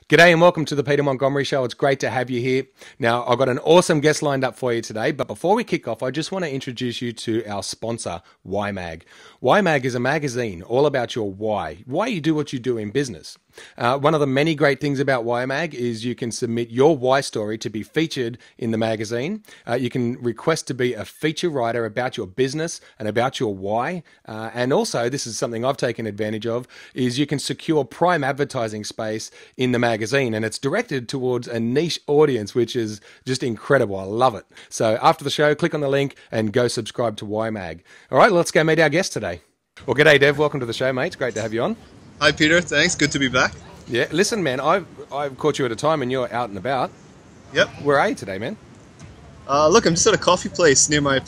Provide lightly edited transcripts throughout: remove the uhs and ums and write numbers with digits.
G'day and welcome to the Peter Montgomery Show. It's great to have you here. Now, I've got an awesome guest lined up for you today, but before we kick off, I just want to introduce you to our sponsor, YMag. YMag is a magazine all about your why you do what you do in business. One of the many great things about YMag is you can submit your why story to be featured in the magazine. You can request to be a feature writer about your business and about your why. And also, this is something I've taken advantage of, is you can secure prime advertising space in the magazine, and it's directed towards a niche audience, which is just incredible. I love it. So after the show, click on the link and go subscribe to YMag. All right, let's go meet our guest today. Well, g'day, Dev. Welcome to the show, mate. It's great to have you on. Hi, Peter. Thanks. Good to be back. Yeah. Listen, man, I've caught you at a time and you're out and about. Yep. Where are you today, man? Look, I'm just at a coffee place near my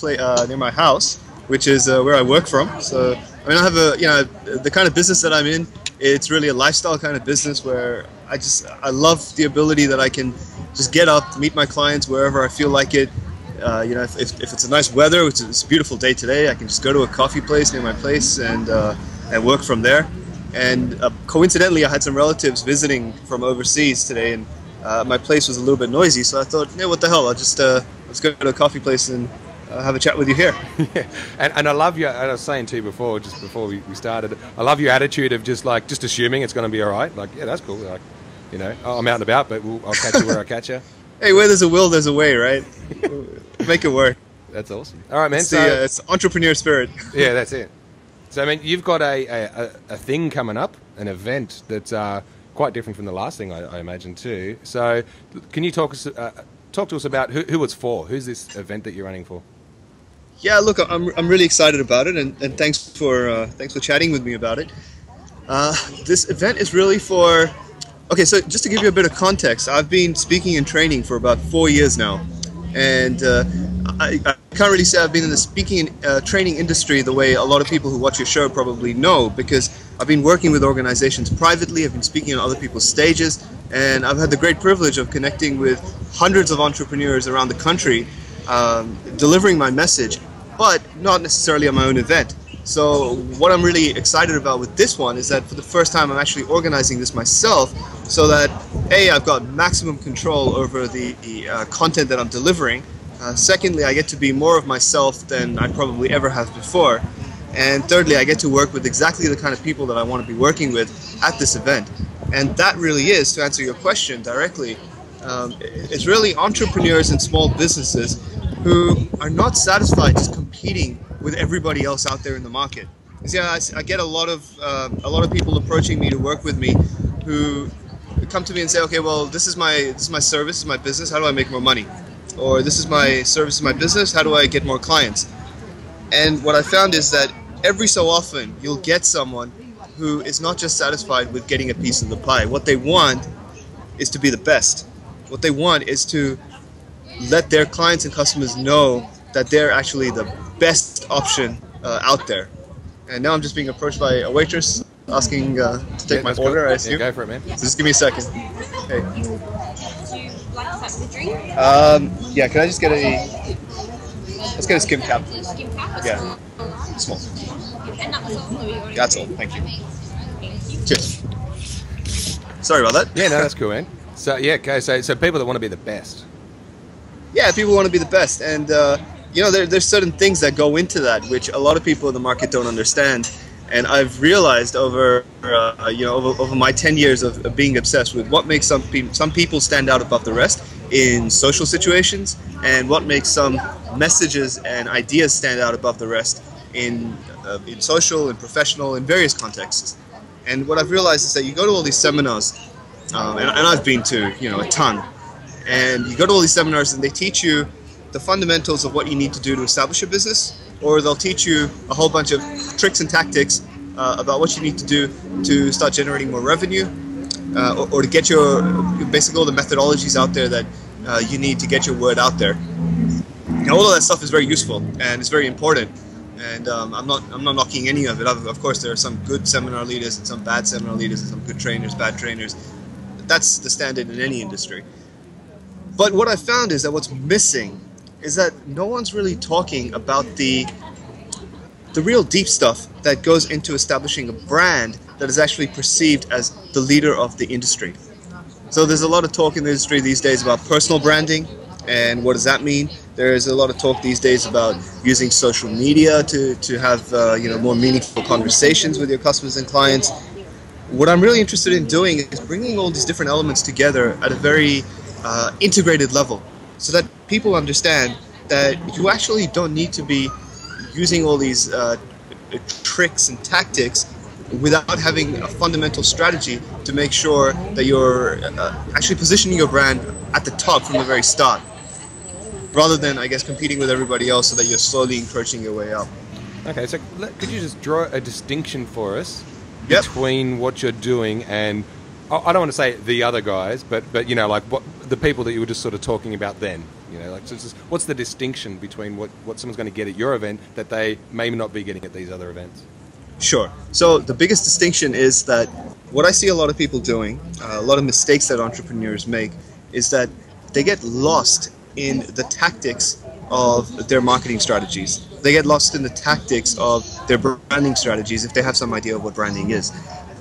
house, which is where I work from. So, I mean, I have the kind of business that I'm in. It's really a lifestyle kind of business where I love the ability that I can just get up, meet my clients wherever I feel like it. If it's a nice weather, which is a beautiful day today, I can just go to a coffee place near my place and work from there. And coincidentally, I had some relatives visiting from overseas today, and my place was a little bit noisy, so I thought, yeah, what the hell, let's go to a coffee place and have a chat with you here. Yeah, and I love you. I was saying to you before, just before we started, I love your attitude of just assuming it's going to be all right. Like, yeah, that's cool. Like, I'm out and about, but I'll catch you where I catch you. Hey, where there's a will, there's a way, right? Make it work. That's awesome. All right, man. It's entrepreneur spirit. Yeah, that's it. So, I mean, you've got a thing coming up, an event that's quite different from the last thing, I imagine, too. So, can you talk to us about who it's for? Who's this event that you're running for? Yeah, look, I'm really excited about it, and thanks for chatting with me about it. This event is really for... Okay, so just to give you a bit of context, I've been speaking and training for about 4 years now, and I can't really say I've been in the speaking and training industry the way a lot of people who watch your show probably know, because I've been working with organizations privately, I've been speaking on other people's stages, and I've had the great privilege of connecting with hundreds of entrepreneurs around the country, delivering my message, but not necessarily at my own event. So what I'm really excited about with this one is that for the first time I'm actually organizing this myself, so that A, I've got maximum control over the content that I'm delivering. Secondly, I get to be more of myself than I probably ever have before. And thirdly, I get to work with exactly the kind of people that I want to be working with at this event. And that really is, to answer your question directly, it's really entrepreneurs and small businesses who are not satisfied just competing with everybody else out there in the market. See, I get a lot of people approaching me to work with me who come to me and say, okay, well, this is my service, this is my business, how do I make more money? Or this is my service, my business, how do I get more clients? And what I found is that every so often you'll get someone who is not just satisfied with getting a piece of the pie. What they want is to be the best. What they want is to let their clients and customers know that they're actually the best option out there. And now I'm just being approached by a waitress asking to take my order, cool. I assume. Yeah, go for it, man. So just give me a second. Hey. Would you like to have the drink? Yeah, can I just get let's get a skim cap. Skim cap? Yeah, small. And that was all? That's all, thank you. Cheers. Sorry about that. Yeah, no, that's cool, man. So, yeah, okay, so people that want to be the best. Yeah, people want to be the best, and there's certain things that go into that which a lot of people in the market don't understand. And I've realized over my 10 years of being obsessed with what makes some people stand out above the rest in social situations, and what makes some messages and ideas stand out above the rest in social and professional, in various contexts. And what I've realized is that you go to all these seminars, and I've been to a ton, and you go to all these seminars and they teach you the fundamentals of what you need to do to establish a business, or they'll teach you a whole bunch of tricks and tactics about what you need to do to start generating more revenue, or to get basically all the methodologies out there that you need to get your word out there. And all of that stuff is very useful and it's very important. And I'm not knocking any of it. Of course, there are some good seminar leaders and some bad seminar leaders and some good trainers, bad trainers. That's the standard in any industry. But what I found is that what's missing is that no one's really talking about the real deep stuff that goes into establishing a brand that is actually perceived as the leader of the industry. So there's a lot of talk in the industry these days about personal branding, and what does that mean? There's a lot of talk these days about using social media to have more meaningful conversations with your customers and clients. What I'm really interested in doing is bringing all these different elements together at a very integrated level, so that people understand that you actually don't need to be using all these tricks and tactics without having a fundamental strategy to make sure that you're actually positioning your brand at the top from the very start, rather than, I guess, competing with everybody else so that you're slowly encroaching your way up. Okay, so could you just draw a distinction for us Yep. between what you're doing and, I don't want to say the other guys, but like what the people that you were just sort of talking about then? So it's just, what's the distinction between what someone's going to get at your event that they may not be getting at these other events? Sure. So the biggest distinction is that what I see a lot of people doing, a lot of mistakes that entrepreneurs make, is that they get lost in the tactics of their marketing strategies. They get lost in the tactics of their branding strategies if they have some idea of what branding is.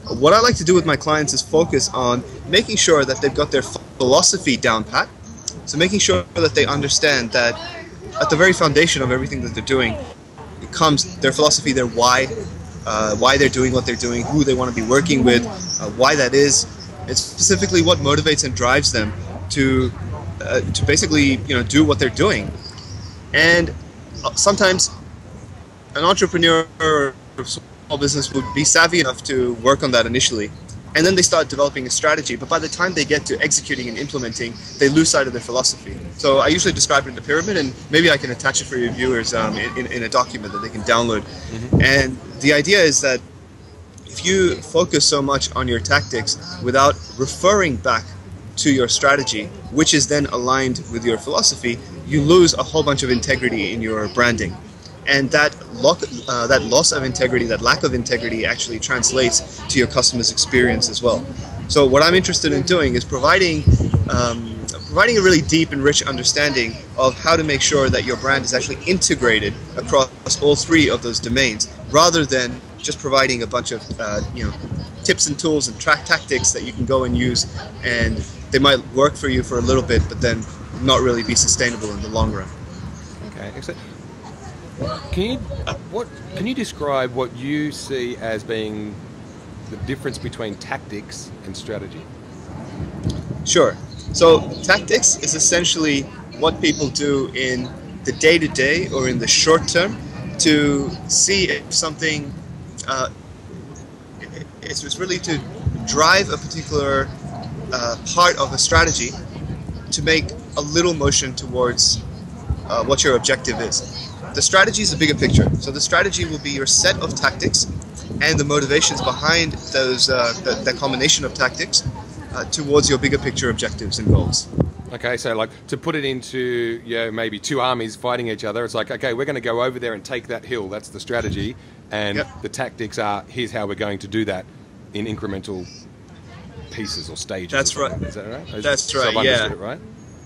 What I like to do with my clients is focus on making sure that they've got their philosophy down pat. So making sure that they understand that at the very foundation of everything that they're doing comes their philosophy, their why they're doing what they're doing, who they want to be working with, why that is. It's specifically what motivates and drives them to basically do what they're doing. And sometimes an entrepreneur or small business would be savvy enough to work on that initially, and then they start developing a strategy, but by the time they get to executing and implementing, they lose sight of their philosophy. So I usually describe it in a pyramid, and maybe I can attach it for your viewers in a document that they can download. Mm-hmm. And the idea is that if you focus so much on your tactics without referring back to your strategy, which is then aligned with your philosophy, you lose a whole bunch of integrity in your branding. And that loss of integrity, that lack of integrity, actually translates to your customer's experience as well. So what I'm interested in doing is providing a really deep and rich understanding of how to make sure that your brand is actually integrated across all three of those domains, rather than just providing a bunch of tips and tools and tactics that you can go and use, and they might work for you for a little bit, but then not really be sustainable in the long run. Okay, excellent. Can you describe what you see as being the difference between tactics and strategy? Sure. So tactics is essentially what people do in the day-to-day or in the short term to see if something it's really to drive a particular part of a strategy to make a little motion towards what your objective is. The strategy is a bigger picture. So the strategy will be your set of tactics and the motivations behind those that combination of tactics towards your bigger picture objectives and goals. Okay, so like to put it into maybe two armies fighting each other, it's like, okay, we're going to go over there and take that hill. That's the strategy, and Yep. the tactics are here's how we're going to do that in incremental pieces or stages. That's or right. Is that right? That's So right. I've understood Yeah. it right.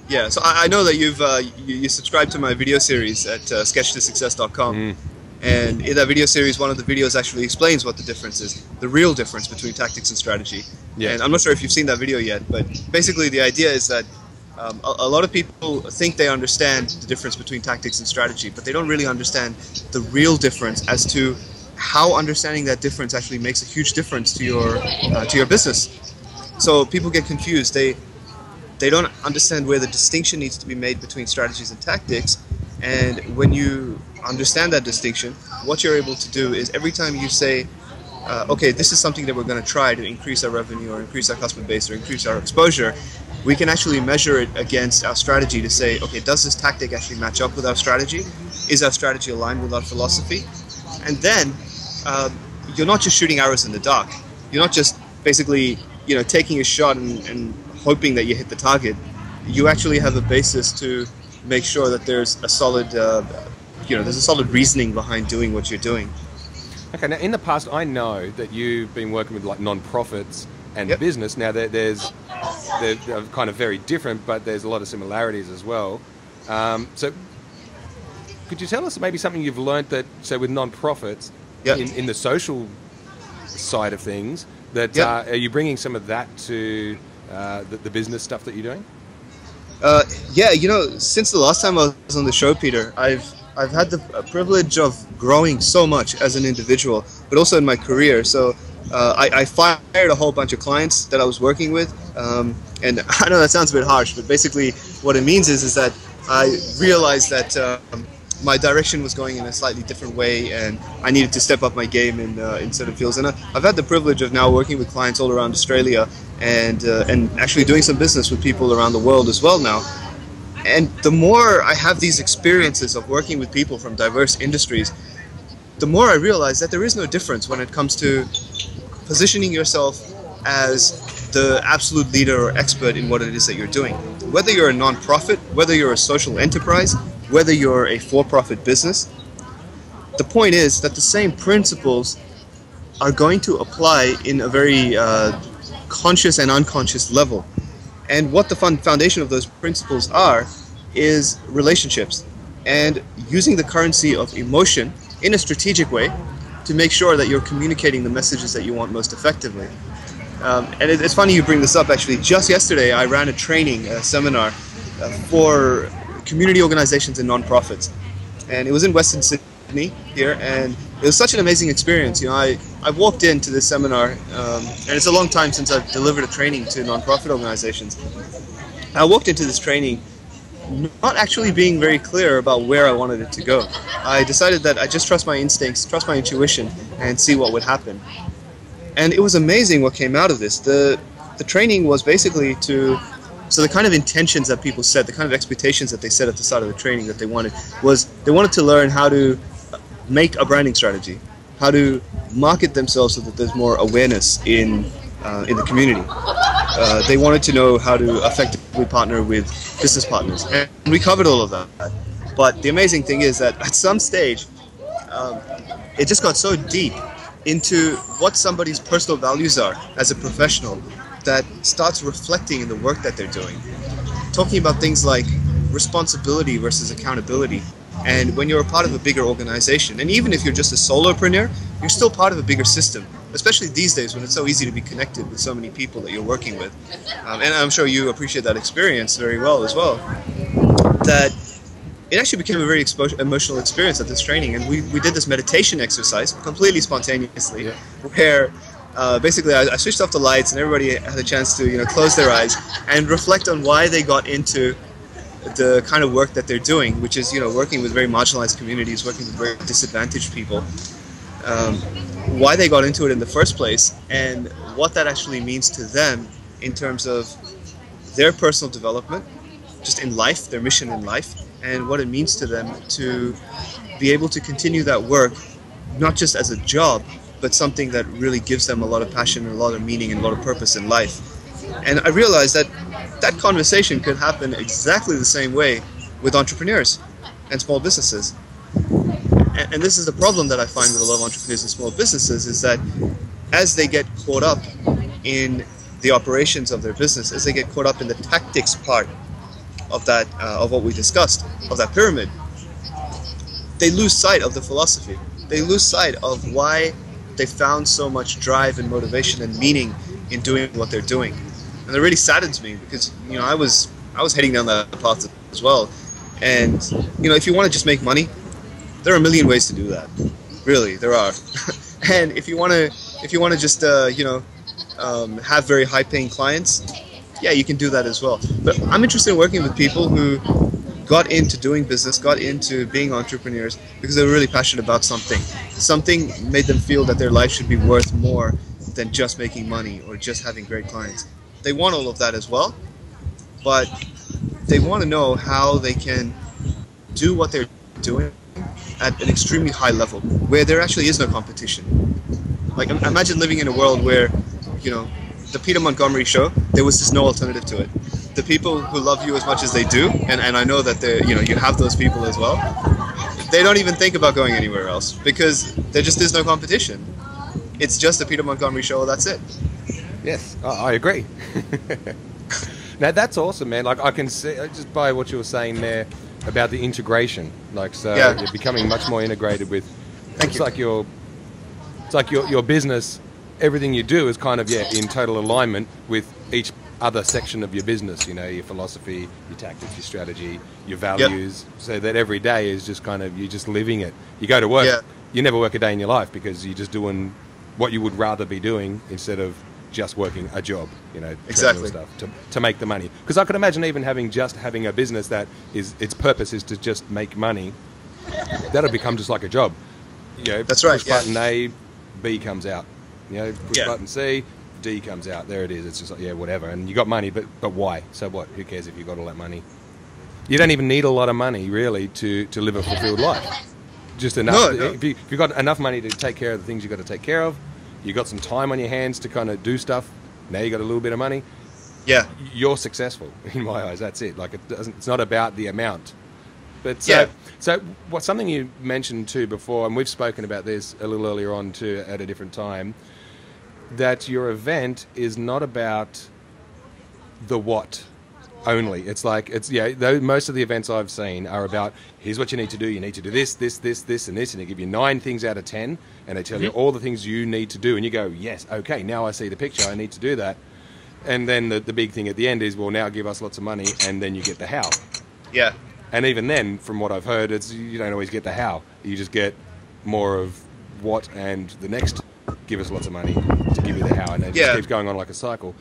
Yeah. So I know that you subscribed to my video series at sketch2success.com. And in that video series, one of the videos actually explains what the difference is, the real difference between tactics and strategy. Yeah. And I'm not sure if you've seen that video yet, but basically the idea is that a lot of people think they understand the difference between tactics and strategy, but they don't really understand the real difference as to how understanding that difference actually makes a huge difference to your business. So people get confused. They don't understand where the distinction needs to be made between strategies and tactics. And when you understand that distinction, what you're able to do is every time you say, okay, this is something that we're going to try to increase our revenue or increase our customer base or increase our exposure, we can actually measure it against our strategy to say, okay, does this tactic actually match up with our strategy? Is our strategy aligned with our philosophy? And then you're not just shooting arrows in the dark. You're not just basically taking a shot and hoping that you hit the target. You actually have a basis to make sure that there's a solid reasoning behind doing what you're doing. Okay, now in the past, I know that you've been working with like non-profits and Yep. business. Now they're kind of very different, but there's a lot of similarities as well. So could you tell us maybe something you've learned that, say, with non-profits, Yep. in the social side of things, that Yep. are you bringing some of that to the business stuff that you're doing? Yeah, since the last time I was on the show, Peter, I've had the privilege of growing so much as an individual, but also in my career. So I fired a whole bunch of clients that I was working with, and I know that sounds a bit harsh, but basically what it means is that I realized that my direction was going in a slightly different way, and I needed to step up my game in certain fields. And I've had the privilege of now working with clients all around Australia, and actually doing some business with people around the world as well now. And the more I have these experiences of working with people from diverse industries, the more I realize that there is no difference when it comes to positioning yourself as the absolute leader or expert in what it is that you're doing. Whether you're a non-profit, whether you're a social enterprise, whether you're a for-profit business, the point is that the same principles are going to apply in a very conscious and unconscious level. And what the foundation of those principles are is relationships, and using the currency of emotion in a strategic way to make sure that you're communicating the messages that you want most effectively. And it's funny you bring this up. Actually, just yesterday I ran a seminar for community organizations and nonprofits, and it was in Western Sydney here, and it was such an amazing experience. I walked into this seminar, and it's a long time since I've delivered a training to nonprofit organizations. I walked into this training not actually being very clear about where I wanted it to go. I decided that I just trust my instincts, trust my intuition, and see what would happen. And it was amazing what came out of this. The training was basically so the kind of intentions that people set, the kind of expectations that they set at the start of the training that they wanted to learn how to make a branding strategy, how to market themselves so that there's more awareness in the community. They wanted to know how to effectively partner with business partners, and we covered all of that. But the amazing thing is that at some stage, it just got so deep into what somebody's personal values are as a professional that starts reflecting in the work that they're doing. Talking about things like responsibility versus accountability. And when you're a part of a bigger organization, and even if you're just a solopreneur, you're still part of a bigger system, especially these days when it's so easy to be connected with so many people that you're working with. And I'm sure you appreciate that experience very well as well. That it actually became a very emotional experience at this training, and we did this meditation exercise completely spontaneously, where basically I switched off the lights and everybody had a chance to close their eyes and reflect on why they got into the kind of work that they're doing, which is working with very marginalized communities, working with very disadvantaged people, why they got into it in the first place, and what that actually means to them in terms of their personal development, just in life, their mission in life, and what it means to them to be able to continue that work, not just as a job, but something that really gives them a lot of passion and a lot of meaning and a lot of purpose in life. And I realized that that conversation could happen exactly the same way with entrepreneurs and small businesses. And this is the problem that I find with a lot of entrepreneurs and small businesses, is that as they get caught up in the operations of their business, as they get caught up in the tactics part of that, of what we discussed, of that pyramid, they lose sight of the philosophy. They lose sight of why they found so much drive and motivation and meaning in doing what they're doing. And it really saddens me, because I was heading down that path as well. And if you want to just make money, there are a million ways to do that. Really, there are. And if you want to just have very high-paying clients, yeah, you can do that as well. But I'm interested in working with people who got into doing business, got into being entrepreneurs because they were really passionate about something. Something made them feel that their life should be worth more than just making money or just having great clients. They want all of that as well, but they want to know how they can do what they're doing at an extremely high level, where there actually is no competition. Like, imagine living in a world where, the Peter Montgomery show, there was just no alternative to it. The people who love you as much as they do, and I know that you have those people as well, they don't even think about going anywhere else, because there just is no competition. It's just the Peter Montgomery show, that's it. Yes, I agree. Now that's awesome, man. Like, I can see just by what you were saying there about the integration. Like, so Yeah. You're becoming much more integrated with. Thank you. It's like your business. Everything you do is kind of in total alignment with each other section of your business, you know, your philosophy, your tactics, your strategy, your values, so that every day is just kind of, you're just living it. You go to work, you never work a day in your life because you're just doing what you would rather be doing instead of just working a job, you know, stuff to make the money. Because I could imagine even having a business that is, its purpose is to just make money, that'll become just like a job. You know, that's right. Push button A, B comes out. You know, push button C, D comes out. There it is. It's just like, yeah, whatever. And you got money, but why? So what? Who cares if you got all that money? You don't even need a lot of money, really, to live a fulfilled life. Just enough. No. If you've got enough money to take care of the things you've got to take care of, you got some time on your hands to kind of do stuff. Now you got a little bit of money. Yeah, you're successful in my eyes. That's it. Like it's not about the amount. But so what's something you mentioned too before, and we've spoken about this a little earlier on too at a different time, that your event is not about the what only. It's like, most of the events I've seen are about, here's what you need to do. You need to do this, this, this, this, and this, and they give you 9 things out of 10, and they tell you all the things you need to do, and you go, yes, okay, now I see the picture, I need to do that. And then the big thing at the end is, well, now give us lots of money, and then you get the how. Yeah. And even then, from what I've heard, you don't always get the how. You just get more of what, and the next, give us lots of money to give you the how, and it just keeps going on like a cycle.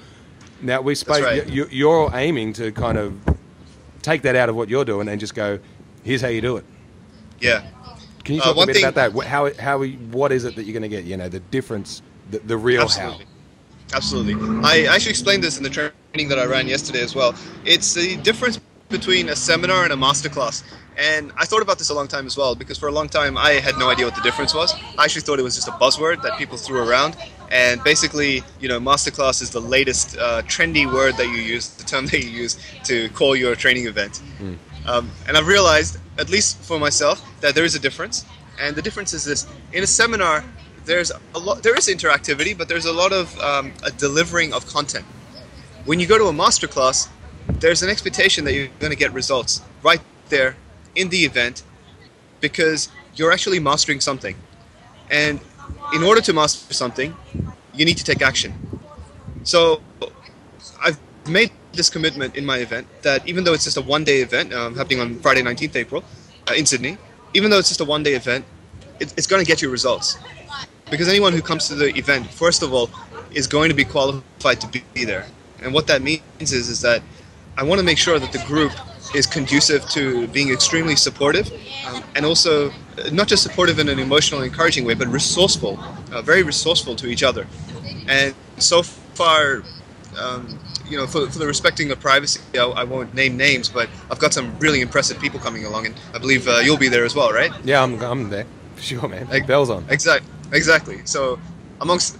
Now, we spoke. Right. You're aiming to kind of take that out of what you're doing and just go, here's how you do it. Yeah. Can you talk a bit about that? What is it that you're going to get? You know, the difference, the real how. Absolutely. I actually explained this in the training that I ran yesterday as well. It's the difference between a seminar and a masterclass. And I thought about this a long time as well, because for a long time I had no idea what the difference was. I actually thought it was just a buzzword that people threw around. And basically, you know, masterclass is the latest trendy word that you use, the term that you use to call your training event. And I've realized, at least for myself, that there is a difference. And the difference is this: in a seminar, there is interactivity, but there's a lot of a delivering of content. When you go to a masterclass, there's an expectation that you're going to get results right there in the event, because you're actually mastering something. And in order to master something, you need to take action. So I've made this commitment in my event that even though it's just a one-day event happening on Friday 19th April in Sydney, even though it's just a one-day event, it's going to get you results. Because anyone who comes to the event, first of all, is going to be qualified to be there. And what that means is that I want to make sure that the group is conducive to being extremely supportive, and also not just supportive in an emotional, encouraging way, but resourceful, very resourceful to each other. And so far, you know, for the respecting of privacy, I won't name names, but I've got some really impressive people coming along, and I believe you'll be there as well, right? Yeah, I'm there. Sure, man. Bells on. Exactly. So amongst,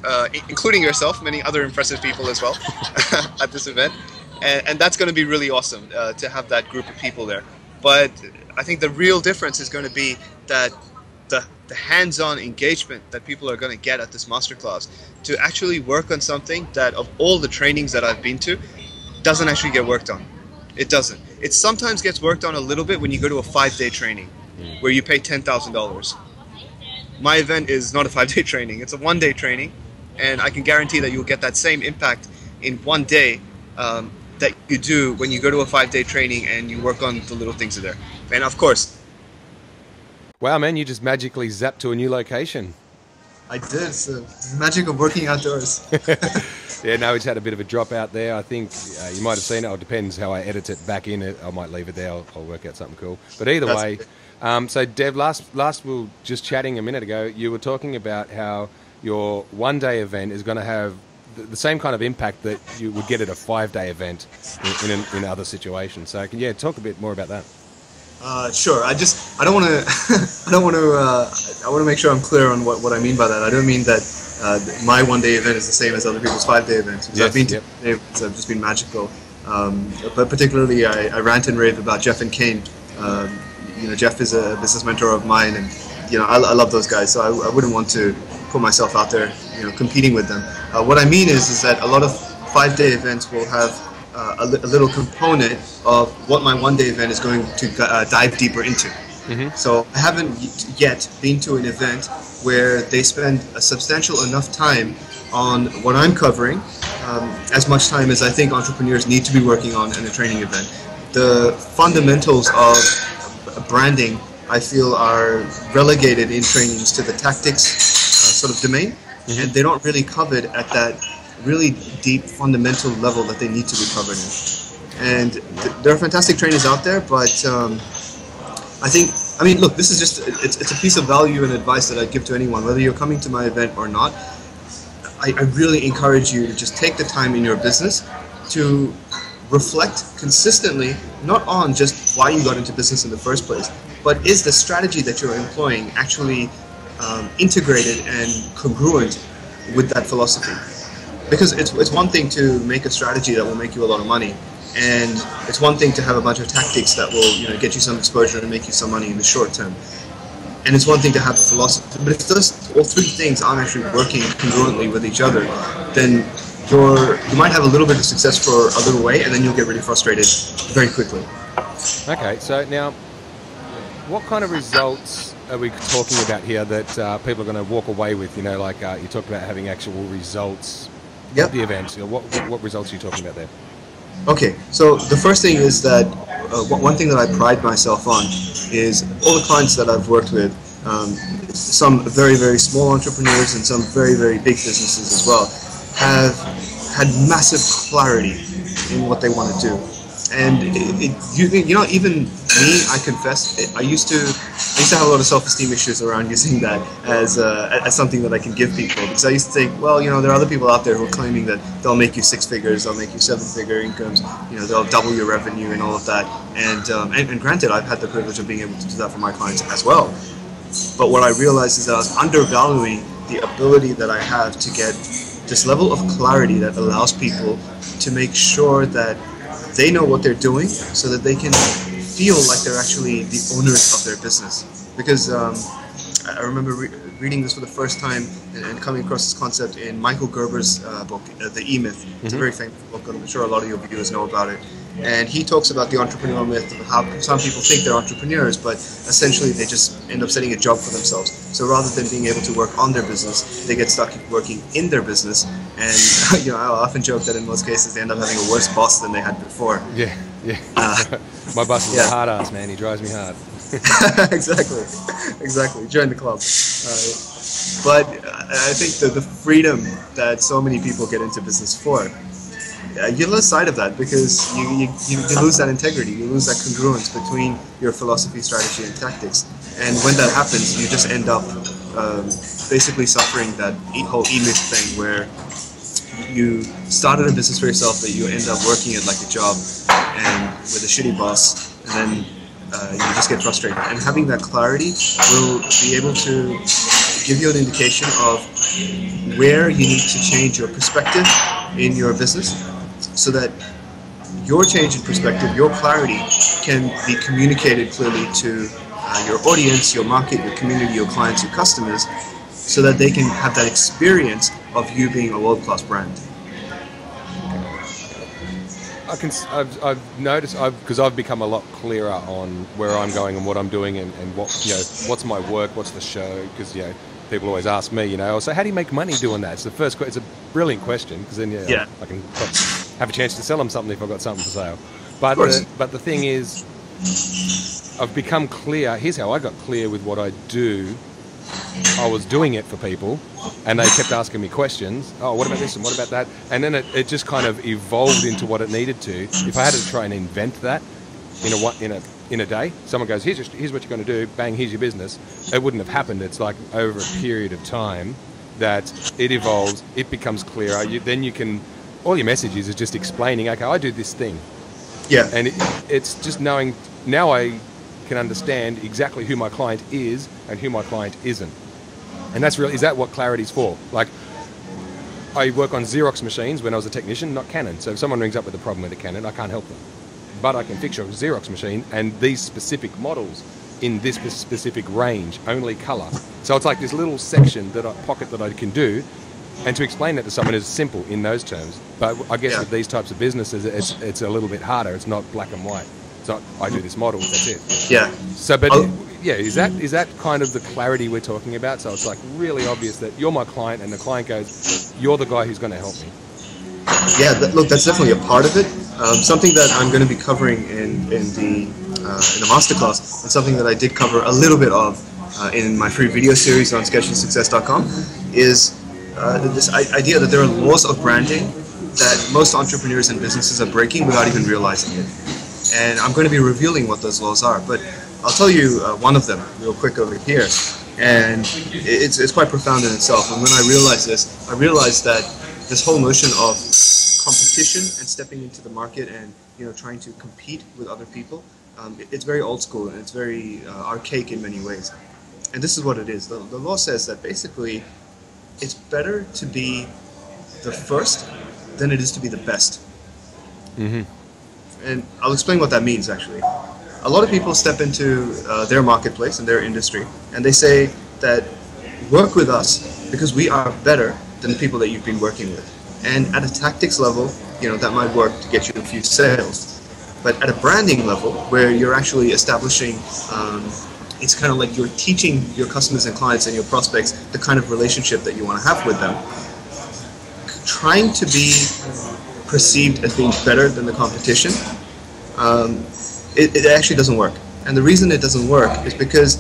including yourself, many other impressive people as well at this event. And that's going to be really awesome to have that group of people there. But I think the real difference is going to be that the hands-on engagement that people are going to get at this masterclass to actually work on something that, of all the trainings that I've been to, doesn't actually get worked on. It doesn't. It sometimes gets worked on a little bit when you go to a 5-day training where you pay $10,000. My event is not a 5-day training. It's a 1-day training, and I can guarantee that you'll get that same impact in 1 day that you do when you go to a 5-day training and you work on the little things there. And of course... Wow, man, you just magically zapped to a new location. I did. It's the magic of working outdoors. Yeah, no, it's had a bit of a drop out there. I think you might have seen it. It depends how I edit it back in. I might leave it there. I'll work out something cool. But either way, so Dev, last we were just chatting a minute ago, you were talking about how your 1-day event is going to have the same kind of impact that you would get at a 5-day event in other situations. So talk a bit more about that. Sure. I want to make sure I'm clear on what I mean by that. I don't mean that my 1-day event is the same as other people's 5-day events. Because I've been to events that have just been magical. But particularly, I rant and rave about Jeff and Kane. You know, Jeff is a business mentor of mine, and you know, I love those guys. So I wouldn't want to put myself out there, you know, competing with them. What I mean is that a lot of 5-day events will have a little component of what my 1-day event is going to dive deeper into. So I haven't yet been to an event where they spend a substantial enough time on what I'm covering as much time as I think entrepreneurs need to be working on in a training event. The fundamentals of branding, I feel, are relegated in trainings to the tactics sort of domain, and they don't really covered at that really deep fundamental level that they need to be covered in. And there are fantastic trainers out there, but I mean, look, this is just, it's a piece of value and advice that I give to anyone, whether you're coming to my event or not. I really encourage you to just take the time in your business to reflect consistently, not on just why you got into business in the first place, but is the strategy that you're employing actually integrated and congruent with that philosophy? Because it's one thing to make a strategy that will make you a lot of money, and it's one thing to have a bunch of tactics that will, you know, get you some exposure and make you some money in the short term. And it's one thing to have a philosophy, but if those all three things aren't actually working congruently with each other, then you might have a little bit of success for a little way, and then you'll get really frustrated very quickly. Okay, so now, what kind of results are we talking about here that people are going to walk away with? You know, like you talked about having actual results at the event. You know, what results are you talking about there? Okay, so the first thing is that one thing that I pride myself on is all the clients that I've worked with, some very, very small entrepreneurs and some very, very big businesses as well, have had massive clarity in what they want to do. And you know, even me, I confess, I used to have a lot of self-esteem issues around using that as something that I can give people, because I used to think, well, you know, there are other people out there who are claiming that they'll make you 6 figures, they'll make you 7-figure incomes, you know, they'll double your revenue and all of that. And granted, I've had the privilege of being able to do that for my clients as well. But what I realized is that I was undervaluing the ability that I have to get this level of clarity that allows people to make sure that they know what they're doing, so that they can feel like they're actually the owners of their business. Because I remember reading this for the first time and coming across this concept in Michael Gerber's book, The E-Myth. It's a very famous book. I'm sure a lot of your viewers know about it. And he talks about the entrepreneurial myth of how some people think they're entrepreneurs, but essentially they just end up setting a job for themselves. So rather than being able to work on their business, they get stuck working in their business. And you know, I often joke that in most cases they end up having a worse boss than they had before. Yeah. My boss is a hard ass, man. He drives me hard. Exactly. Join the club. But I think that the freedom that so many people get into business for, you lose sight of that, because you lose that integrity, you lose that congruence between your philosophy, strategy, and tactics. And when that happens, you just end up basically suffering that whole E-myth thing, where you started a business for yourself, but you end up working it like a job and with a shitty boss, and then you just get frustrated. And having that clarity will be able to give you an indication of where you need to change your perspective in your business, so that your change in perspective, your clarity, can be communicated clearly to your audience, your market, your community, your clients, your customers, so that they can have that experience of you being a world-class brand. I've noticed, because I've become a lot clearer on where I'm going and what I'm doing, and what, you know, what's my work, what's the show, because, you know, people always ask me, you know, so how do you make money doing that? It's the first question. It's a brilliant question, because then I can have a chance to sell them something if I've got something for sale. But the thing is, I've become clear. Here's how I got clear with what I do. I was doing it for people, and they kept asking me questions. Oh, what about this and what about that? And then it just kind of evolved into what it needed to. If I had to try and invent that in a day, someone goes, here's what you're going to do, bang, here's your business. It wouldn't have happened. It's like over a period of time that it evolves, it becomes clearer. Then you can, all your messages is just explaining, okay, I do this thing. Yeah. And it's just knowing, now I can understand exactly who my client is and who my client isn't. And that's really, is that what clarity's for? Like, I work on Xerox machines when I was a technician, not Canon. So if someone rings up with a problem with a Canon, I can't help them. But I can fix your Xerox machine, and these specific models in this specific range, only color. So it's like this little section pocket that I can do, and to explain that to someone is simple in those terms. But I guess with these types of businesses, it's a little bit harder. It's not black and white. It's not, I do this model, that's it. Yeah. So, but is that kind of the clarity we're talking about? So it's like really obvious that you're my client, and the client goes, you're the guy who's going to help me. Yeah, look, that's definitely a part of it. Something that I'm going to be covering in the masterclass, and something that I did cover a little bit of in my free video series on sketchingsuccess.com, is this idea that there are laws of branding that most entrepreneurs and businesses are breaking without even realizing it. And I'm going to be revealing what those laws are, but I'll tell you one of them real quick over here. And it's quite profound in itself. And when I realized this, I realized that this whole notion of competition and stepping into the market and trying to compete with other people, it's very old school and it's very archaic in many ways. And this is what it is. The law says that basically it's better to be the first than it is to be the best. Mm-hmm. And I'll explain what that means actually. A lot of people step into their marketplace and their industry and they say that work with us because we are better than the people that you've been working with. And at a tactics level, that might work to get you a few sales. But at a branding level, where you're actually establishing, it's kind of like you're teaching your customers and clients and your prospects the kind of relationship that you want to have with them. Trying to be perceived as being better than the competition, it actually doesn't work. And the reason it doesn't work is because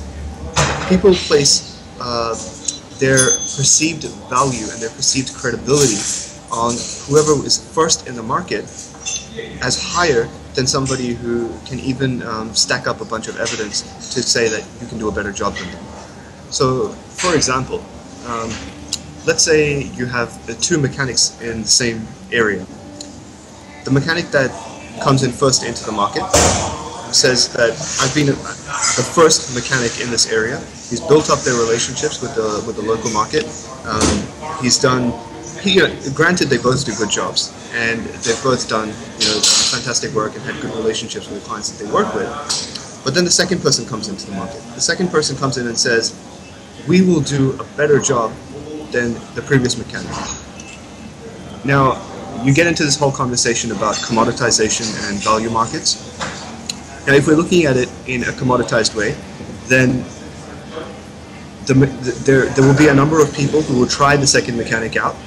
people place their perceived value and their perceived credibility on whoever is first in the market as higher than somebody who can even stack up a bunch of evidence to say that you can do a better job than them. So, for example, let's say you have two mechanics in the same area. The mechanic that comes in first into the market says that I've been the first mechanic in this area. He's built up their relationships with the local market. He's done. Granted, they both do good jobs, and they've both done fantastic work and had good relationships with the clients that they work with. But then the second person comes into the market. The second person comes in and says, "We will do a better job than the previous mechanic." Now, you get into this whole conversation about commoditization and value markets. Now, if we're looking at it in a commoditized way, then there will be a number of people who will try the second mechanic out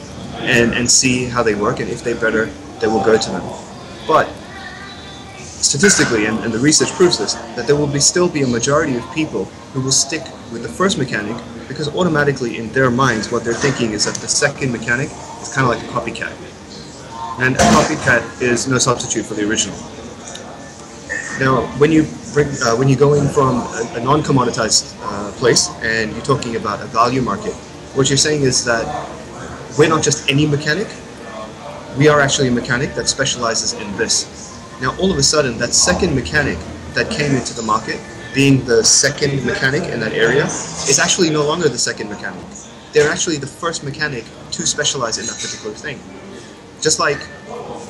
and see how they work, and if they're better, they will go to them. But statistically, and the research proves this, that there will still be a majority of people who will stick with the first mechanic because automatically in their minds what they're thinking is that the second mechanic is kind of like a copycat. And a copycat is no substitute for the original. Now, when you go in from a non-commoditized place and you're talking about a value market, what you're saying is that we're not just any mechanic, we are actually a mechanic that specializes in this. Now, all of a sudden, that second mechanic that came into the market, being the second mechanic in that area, is actually no longer the second mechanic. They're actually the first mechanic to specialize in that particular thing. Just like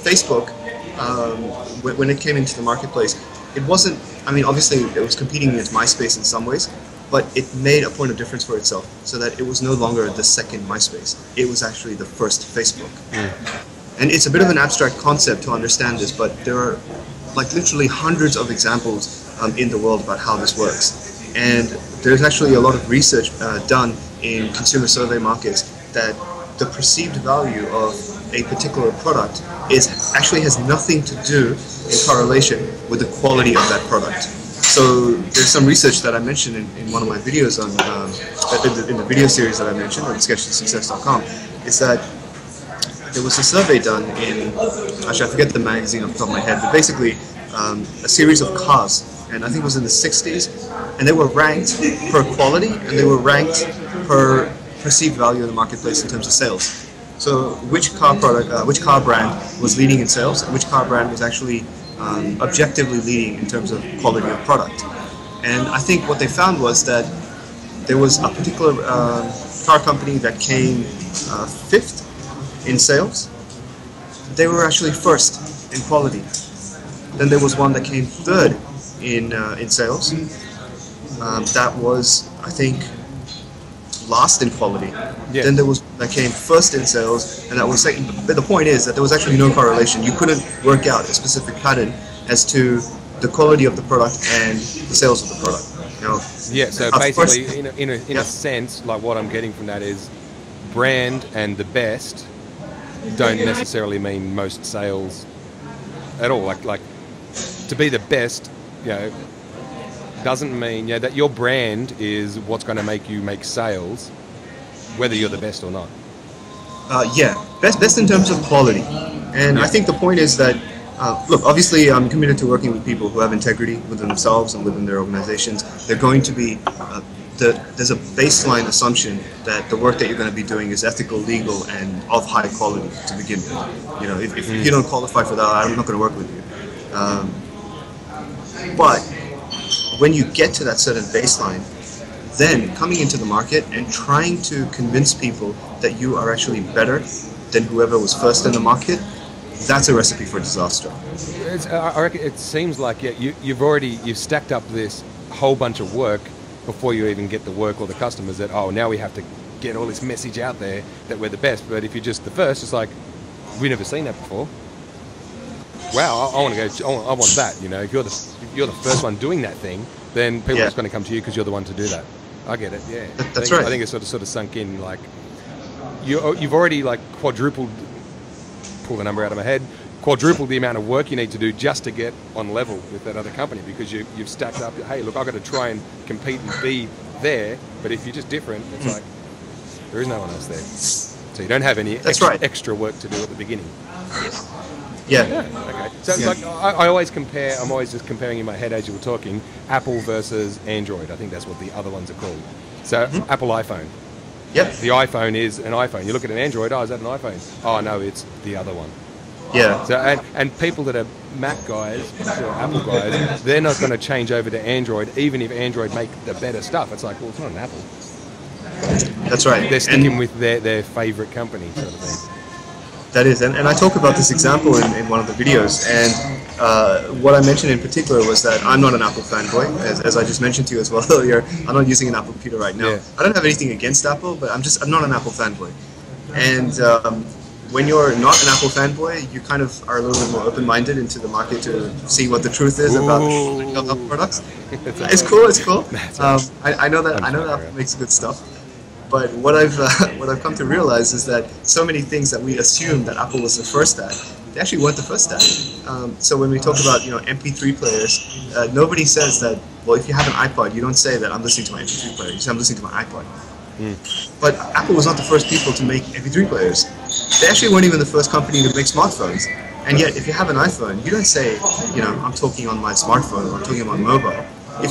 Facebook, when it came into the marketplace, it wasn't, obviously it was competing against MySpace in some ways, but it made a point of difference for itself so that it was no longer the second MySpace. It was actually the first Facebook. And it's a bit of an abstract concept to understand this, but there are literally hundreds of examples in the world about how this works. And there's actually a lot of research done in consumer survey markets that the perceived value of a particular product actually has nothing to do in correlation with the quality of that product. So there's some research that I mentioned in one of my videos in the video series that I mentioned on sketchingsuccess.com, is that there was a survey done in, actually I forget the magazine off the top of my head, but basically a series of cars, and I think it was in the 60s, and they were ranked per quality and they were ranked per perceived value in the marketplace in terms of sales. So which car brand was leading in sales, and which car brand was actually objectively leading in terms of quality of product. And I think what they found was that there was a particular car company that came fifth in sales. They were actually first in quality. Then there was one that came third in sales. That was, I think, last in quality. Yeah. Then there was that came first in sales, and that was second. But the point is that there was actually no correlation. You couldn't work out a specific pattern as to the quality of the product and the sales of the product. Yeah. So basically, in a sense, like what I'm getting from that is brand and the best don't necessarily mean most sales at all. Like to be the best, doesn't mean that your brand is what's going to make you make sales, whether you're the best or not. Best in terms of quality. And I think the point is that, look, obviously I'm committed to working with people who have integrity within themselves and within their organizations. They're going to be, there's a baseline assumption that the work that you're going to be doing is ethical, legal, and of high quality to begin with. If you don't qualify for that, I'm not going to work with you. But when you get to that certain baseline, then coming into the market and trying to convince people that you are actually better than whoever was first in the market, that's a recipe for disaster. I reckon it seems like you've stacked up this whole bunch of work before you even get the work or the customers that, now we have to get all this message out there that we're the best. But if you're just the first, it's like, we've never seen that before. Wow, I want to go. I want that. If you're the first one doing that thing, then people are just going to come to you because you're the one to do that. I get it. Yeah, that's right. I think it's sort of sunk in. Like you've already quadrupled. Pull the number out of my head. Quadrupled the amount of work you need to do just to get on level with that other company because you've stacked up. Hey, look, I've got to try and compete and be there. But if you're just different, it's like there is no one else there. So you don't have any extra work to do at the beginning. Yeah. Okay. So it's like I always compare. I'm always just comparing in my head as you were talking. Apple versus Android. I think that's what the other ones are called. So Apple iPhone. Yep. The iPhone is an iPhone. You look at an Android. Oh, is that an iPhone? Oh no, it's the other one. Yeah. So and people that are Mac guys or Apple guys, they're not going to change over to Android, even if Android make the better stuff. It's like, well, it's not an Apple. That's right. They're sticking with their favorite company, sort of thing. That is, and I talk about this example in one of the videos, and what I mentioned in particular was that I'm not an Apple fanboy, as I just mentioned to you as well earlier. I'm not using an Apple computer right now. Yeah. I don't have anything against Apple, but I'm not an Apple fanboy. And when you're not an Apple fanboy, you kind of are a little bit more open-minded into the market to see what the truth is about Apple products. It's cool. I know that Apple makes good stuff. But what I've come to realize is that so many things that we assumed that Apple was the first at, they actually weren't the first at. So when we talk about MP3 players, nobody says that. Well, if you have an iPod, you don't say that I'm listening to my MP3 player. You say I'm listening to my iPod. But Apple was not the first people to make MP3 players. They actually weren't even the first company to make smartphones. And yet, if you have an iPhone, you don't say, I'm talking on my smartphone or I'm talking on mobile. I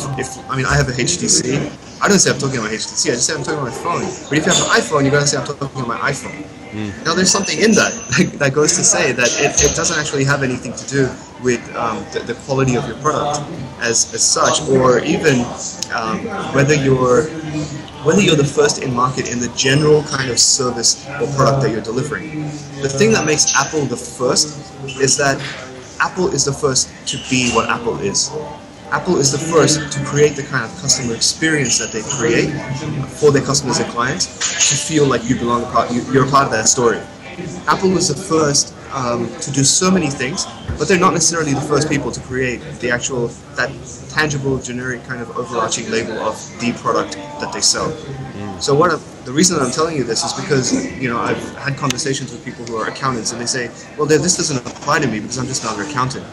have a HTC. I don't say I'm talking on my HTC. I just say I'm talking on my phone. But if you have an iPhone, you're going to say I'm talking on my iPhone. Now, there's something in that goes to say that it doesn't actually have anything to do with the quality of your product as such, or even whether you're the first in market in the general kind of service or product that you're delivering. The thing that makes Apple the first is that Apple is the first to be what Apple is. Apple is the first to create the kind of customer experience that they create for their customers and clients to feel like you belong, you're a part of that story. Apple is the first to do so many things, but they're not necessarily the first people to create that tangible, generic kind of overarching label of the product that they sell. So the reason that I'm telling you this is because I've had conversations with people who are accountants, and they say, well, this doesn't apply to me because I'm just another accountant.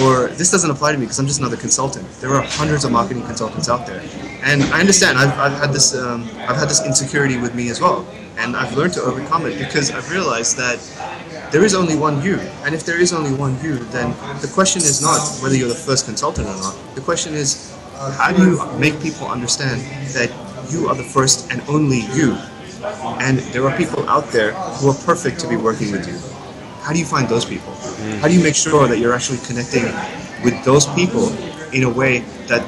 Or this doesn't apply to me because I'm just another consultant. There are hundreds of marketing consultants out there, and I understand. I've had this insecurity with me as well, and I've learned to overcome it because I've realized that there is only one you, and if there is only one you, then the question is not whether you're the first consultant or not. The question is, how do you make people understand that you are the first and only you, and there are people out there who are perfect to be working with you. How do you find those people? How do you make sure that you're actually connecting with those people in a way that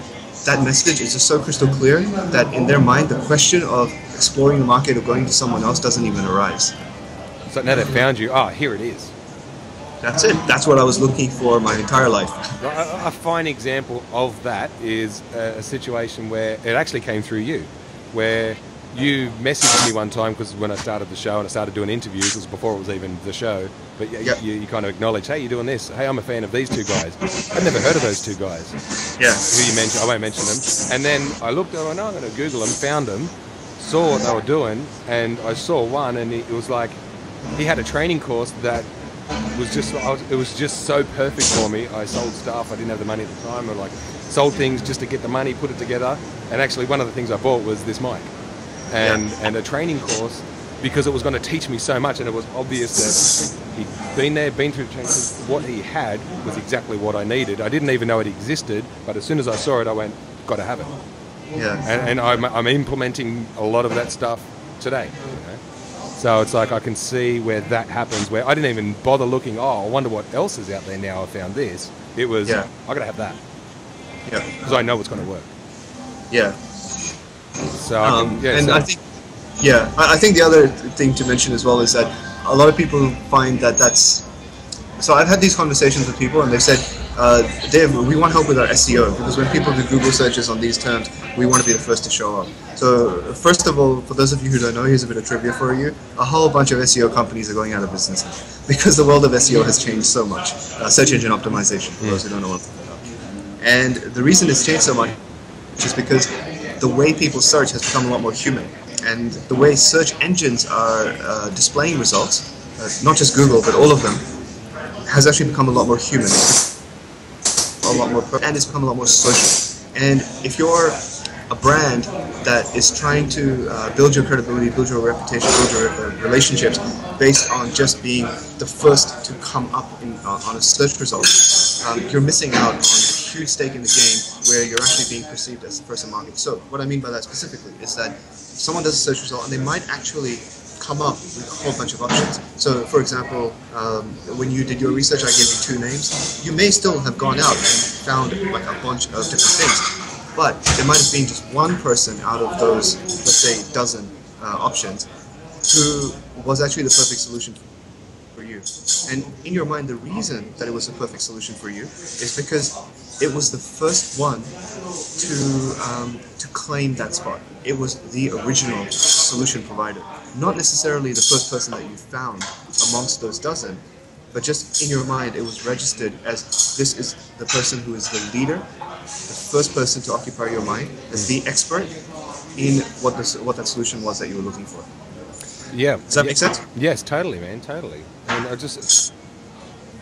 message is just so crystal clear that in their mind the question of exploring the market or going to someone else doesn't even arise? So now they've found you, here it is. That's it. That's what I was looking for my entire life. A fine example of that is a situation where it actually came through you, where you messaged me one time, because when I started the show and I started doing interviews, it was before it was even the show, but you kind of acknowledged, hey, you're doing this. Hey, I'm a fan of these two guys. I've never heard of those two guys. Yeah. Who you mentioned, I won't mention them. And then I looked, I'm going to Google them, found them, saw what they were doing, and I saw one, and it was like, he had a training course that was just, it was just so perfect for me. I sold stuff, I didn't have the money at the time, or like sold things just to get the money, put it together. And actually one of the things I bought was this mic and a training course, because it was going to teach me so much, and it was obvious that he'd been there, been through the training. What he had was exactly what I needed. I didn't even know it existed, but as soon as I saw it, I went, got to have it. Yeah. And I'm implementing a lot of that stuff today. You know? So it's like I can see where that happens, where I didn't even bother looking, I wonder what else is out there now I found this. It was, I got to have that. Yeah. Because I know it's going to work. Yeah. So I think the other thing to mention as well is that a lot of people find that that's. So I've had these conversations with people, and they've said, Dave, we want help with our SEO, because when people do Google searches on these terms, we want to be the first to show up. So first of all, for those of you who don't know, here's a bit of trivia for you. A whole bunch of SEO companies are going out of business now, because the world of SEO has changed so much. Search engine optimization, for those who don't know what I'm talking about. And the reason it's changed so much is because the way people search has become a lot more human. And the way search engines are displaying results, not just Google, but all of them, has actually become a lot more human, and it's become a lot more social. And if you're a brand that is trying to build your credibility, build your reputation, build your relationships based on just being the first to come up on a search result, you're missing out on a huge stake in the game where you're actually being perceived as the first in market. So what I mean by that specifically is that someone does a search result and they might actually come up with a whole bunch of options. So for example, when you did your research, I gave you 2 names. You may still have gone out and found like a bunch of different things, but there might have been just one person out of those, let's say, dozen options who was actually the perfect solution for you. And in your mind, the reason that it was the perfect solution for you is because it was the first one to claim that spot. It was the original solution provider, not necessarily the first person that you found amongst those dozen, but just in your mind it was registered as this is the person who is the leader, the first person to occupy your mind as the expert in what that solution was that you were looking for. Yeah. Does that make sense? Yes, totally, man, totally. And I just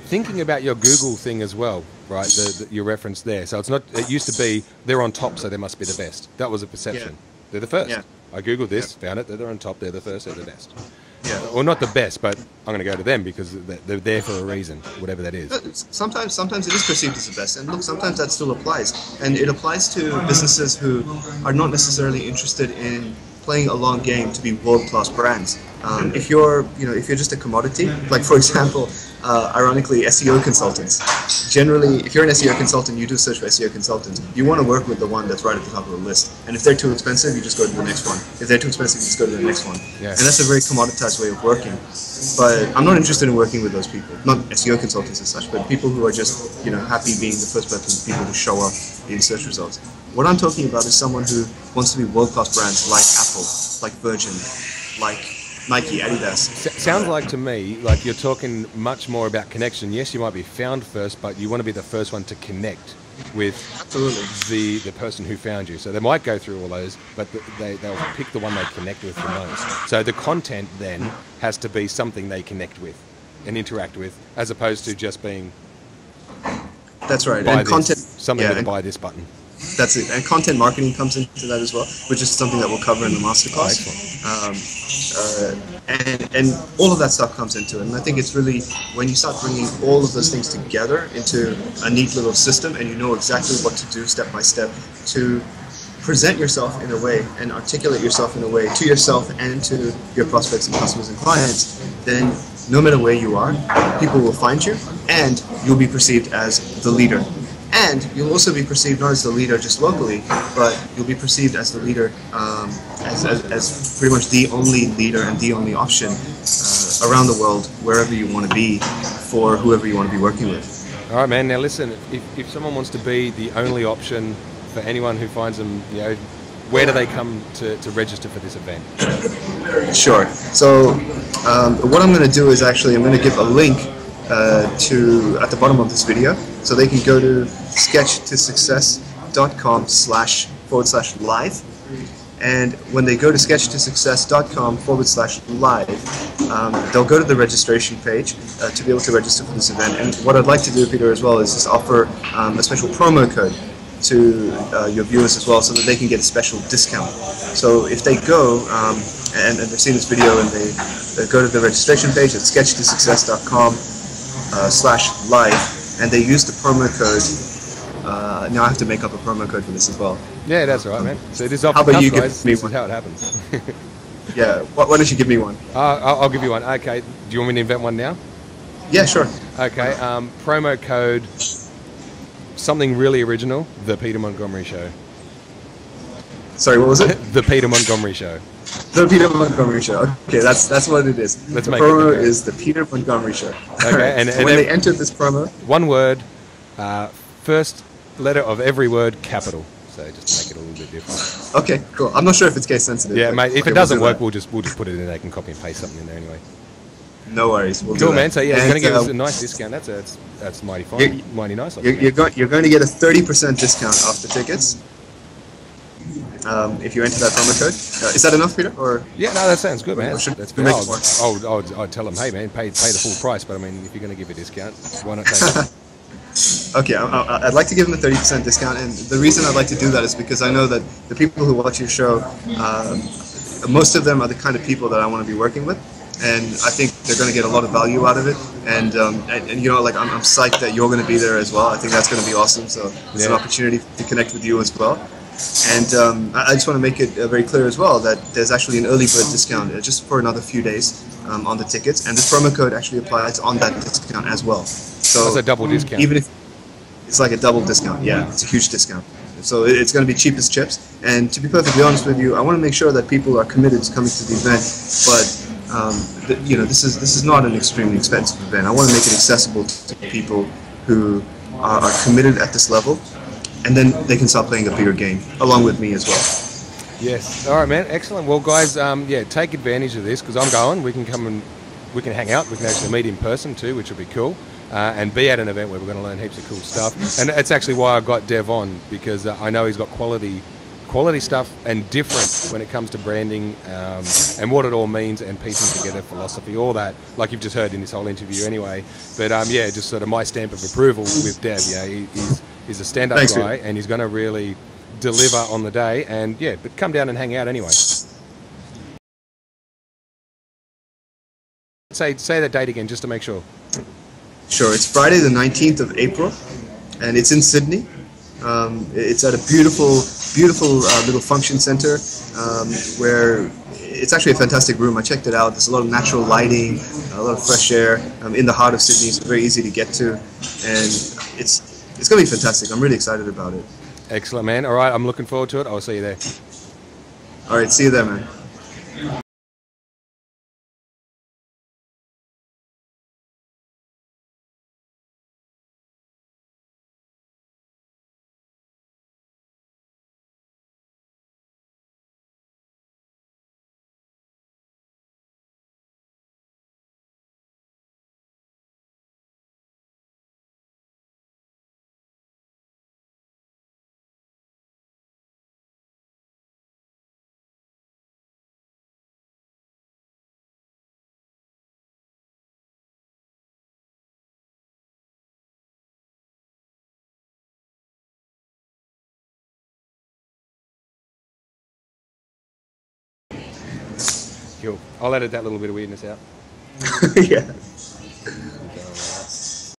thinking about your Google thing as well, right? Your reference there. So it's not. It used to be they're on top, so they must be the best. That was a perception. Yeah. They're the first. Yeah. I googled this, found it. They're on top. They're the first. They're the best. Yeah. Or not the best, but I'm going to go to them because they're there for a reason, whatever that is. Sometimes it is perceived as the best, and look, sometimes that still applies, and it applies to businesses who are not necessarily interested in playing a long game to be world-class brands. If you're just a commodity, like for example, ironically, SEO consultants. Generally, if you're an SEO consultant, you do search for SEO consultants. You want to work with the one that's right at the top of the list. And if they're too expensive, you just go to the next one. If they're too expensive, you just go to the next one. Yeah. And that's a very commoditized way of working. But I'm not interested in working with those people. Not SEO consultants as such, but people who are just happy being the first person, people who show up in search results. What I'm talking about is someone who wants to be world-class brands like Apple, like Virgin, like Nike, Adidas. Sounds like to me like you're talking much more about connection. Yes, you might be found first, but you want to be the first one to connect with the person who found you. So they might go through all those, but they'll pick the one they connect with the most. So the content then has to be something they connect with and interact with, as opposed to just being. That's right. And content, something with a buy this button. That's it. And content marketing comes into that as well, which is something that we'll cover in the masterclass. And all of that stuff comes into it. And I think it's really when you start bringing all of those things together into a neat little system, and you know exactly what to do step by step to present yourself in a way and articulate yourself in a way to yourself and to your prospects and customers and clients, then no matter where you are, people will find you and you'll be perceived as the leader. And you'll also be perceived not as the leader just locally, but you'll be perceived as the leader, as pretty much the only leader and the only option around the world, wherever you want to be, for whoever you want to be working with. All right, man. Now listen, if someone wants to be the only option for anyone who finds them, where do they come to register for this event? Sure. So what I'm going to do is I'm going to give a link at the bottom of this video, so they can go to sketchtosuccess.com/live, And when they go to sketchtosuccess.com/live, they'll go to the registration page to be able to register for this event. And what I'd like to do, Peter, as well, is just offer a special promo code to your viewers as well, so that they can get a special discount. So if they go and they've seen this video and they go to the registration page at sketchtosuccess.com/live, and they use the promo code. Now I have to make up a promo code for this as well. Yeah, that's all right, man. So this is off How the about cuff, you give guys. me This one? is how it happens. Yeah, why don't you give me one? I'll give you one. Okay. Do you want me to invent one now? Yeah, sure. Okay. Promo code, something really original, The Peter Montgomery Show. Sorry, what was it? The Peter Montgomery Show. The Peter Montgomery Show. Okay, that's what it is. Let's the make promo it is The Peter Montgomery Show. Okay, and when they enter this promo, one word, first letter of every word, capital. So just make it a little bit different. okay, cool. I'm not sure if it's case sensitive. Yeah, but mate. If okay, it doesn't we'll do work, we'll just put it in. They can copy and paste something in there anyway. that. No worries. We'll do Cool, that. man. So yeah, you're And, going to give us a nice discount. That's mighty fine, mighty nice. Of you, You're going to get a 30% discount off the tickets if you enter that promo code. Is that enough, Peter? Or yeah, no, that sounds good, man. Or should That's we good. make it more? I'd tell them, hey, man, pay the full price. But I mean, if you're going to give a discount, why not take it? Okay, I'd like to give them a 30% discount, and the reason I'd like to do that is because I know that the people who watch your show, most of them are the kind of people that I want to be working with, and I think they're going to get a lot of value out of it, and you know, like I'm psyched that you're going to be there as well. I think that's going to be awesome, so it's an opportunity to connect with you as well. And I just want to make it very clear as well that there's actually an early bird discount just for another few days on the tickets, and this promo code actually applies on that discount as well. So That's a double discount. Even if it's like a double discount, yeah, it's a huge discount. So it's going to be cheap as chips. And to be perfectly honest with you, I want to make sure that people are committed to coming to the event. But you know, this is not an extremely expensive event. I want to make it accessible to people who are committed at this level, and then they can start playing a bigger game along with me as well. Yes. All right, man. Excellent. Well, guys, yeah, take advantage of this because I'm going. We can come and we can hang out. We can actually meet in person too, which will be cool. And be at an event where we're going to learn heaps of cool stuff. And it's actually why I got Dev on, because I know he's got quality stuff and different when it comes to branding and what it all means and piecing together philosophy, all that, like you've just heard in this whole interview anyway. But yeah, just sort of my stamp of approval with Dev. Yeah, he's a stand-up Thanks, guy, man. and he's going to really deliver on the day. And yeah, but come down and hang out anyway. Say that date again, just to make sure. Sure, it's Friday the 19th of April, and it's in Sydney. It's at a beautiful little function center where it's actually a fantastic room. I checked it out. There's a lot of natural lighting, a lot of fresh air in the heart of Sydney. It's very easy to get to, and it's going to be fantastic. I'm really excited about it. Excellent, man. All right, I'm looking forward to it. I'll see you there. All right, see you there, man. Cool. I'll edit that little bit of weirdness out. Yeah.